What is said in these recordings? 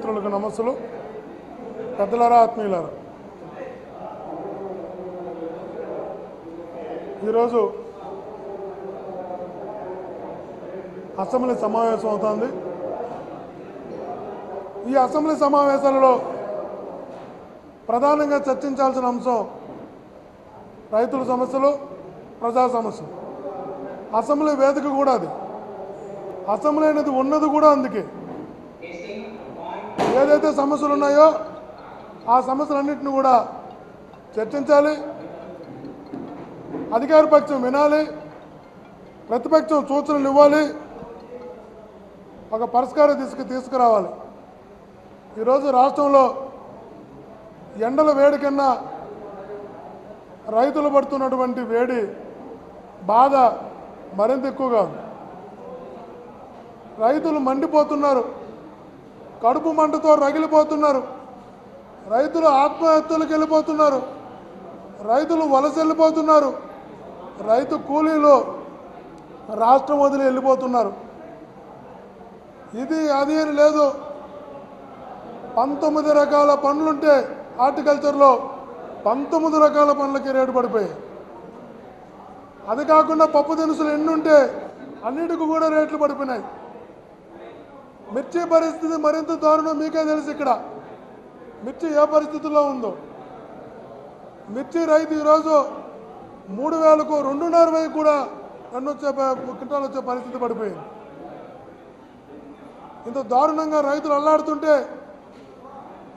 మిత్రులకు నమస్సులు. పెద్దలారా, ఆత్మీయులారా, ఈరోజు అసెంబ్లీ సమావేశం అవుతోంది. ఈ అసెంబ్లీ సమావేశాలలో ప్రధానంగా చర్చించాల్సిన అంశం రైతుల సమస్యలు, ప్రజా సమస్యలు. అసెంబ్లీ వేదిక కూడా అది. అసెంబ్లీ అనేది ఉన్నది కూడా అందుకే. ఏదైతే సమస్యలు ఉన్నాయో ఆ సమస్యలన్నింటినీ కూడా చర్చించాలి. అధికార పక్షం వినాలి, ప్రతిపక్షం సూచనలు ఇవ్వాలి, ఒక పరిష్కారం తీసుకురావాలి. ఈరోజు రాష్ట్రంలో ఎండల వేడి కన్నా రైతులు పడుతున్నటువంటి వేడి బాధ మరింత ఎక్కువగా ఉంది. రైతులు మండిపోతున్నారు, కడుపు మంటతో రగిలిపోతున్నారు, రైతులు ఆత్మహత్యలకు వెళ్ళిపోతున్నారు, రైతులు వలస వెళ్ళిపోతున్నారు, రైతు కూలీలు రాష్ట్రం వదిలి వెళ్ళిపోతున్నారు. ఇది అది అని లేదు. 19 రకాల పనులుంటే హార్టికల్చర్లో 19 రకాల పనులకి రేటు పడిపోయాయి. అది కాకుండా పప్పు దినుసులు ఎన్ని ఉంటే అన్నిటికీ కూడా రేట్లు పడిపోయినాయి. మిర్చి పరిస్థితి మరింత దారుణం. మీకే తెలుసు ఇక్కడ మిర్చి ఏ పరిస్థితుల్లో ఉందో. మిర్చి రైతు ఈరోజు 3,000కు 2,500 కూడా క్వింటాలు వచ్చే పరిస్థితి పడిపోయింది. ఇంత దారుణంగా రైతులు అల్లాడుతుంటే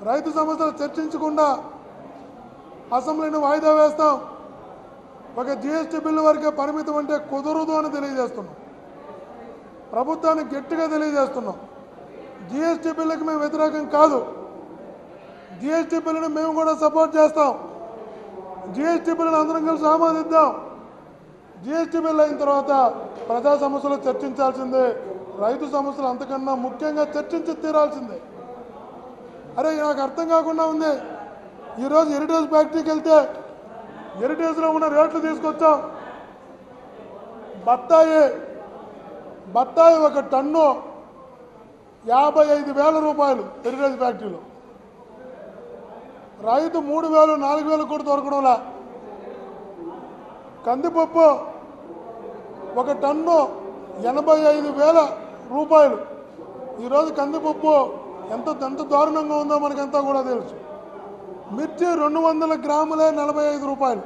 రైతు సమస్యలు చర్చించకుండా అసెంబ్లీని వాయిదా వేస్తాం, ఒక జిఎస్టీ బిల్లు వరకే పరిమితం అంటే కుదరదు అని తెలియజేస్తున్నాం. ప్రభుత్వానికి గట్టిగా తెలియజేస్తున్నాం, జిఎస్టీ బిల్లుకి మేము వ్యతిరేకం కాదు. జిఎస్టీ బిల్లుని మేము కూడా సపోర్ట్ చేస్తాం. జిఎస్టీ బిల్లుని అందరం కలిసి ఆమోదిద్దాం. జిఎస్టీ బిల్లు అయిన తర్వాత ప్రజా సమస్యలు చర్చించాల్సిందే, రైతు సమస్యలు అంతకన్నా ముఖ్యంగా చర్చించి తీరాల్సిందే. అరే, నాకు అర్థం కాకుండా ఉంది. ఈరోజు హెరిటేజ్ ఫ్యాక్టరీకి వెళ్తే హెరిటేజ్లో ఉన్న రేట్లు తీసుకొచ్చాం. బత్తాయి ఒక టన్ను 55,000 రూపాయలు హెరిటేజ్ ఫ్యాక్టరీలో. రైతు 3,000, 4,000 కూడా దొరకడంలా. కందిపప్పు ఒక టన్ను 85,000 రూపాయలు. ఈరోజు కందిపప్పు ఎంత దారుణంగా ఉందో మనకంతా కూడా తెలుసు. మిర్చి 200 గ్రాములే 45 రూపాయలు.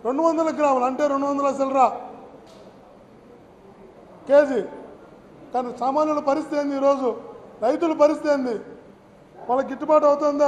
200 గ్రాములు అంటే 200 చిల్లర కేజీ. కానీ సామాన్యుల పరిస్థితి ఏంది? ఈరోజు రైతుల పరిస్థితి ఏంది? వాళ్ళకి గిట్టుబాటు అవుతుందా?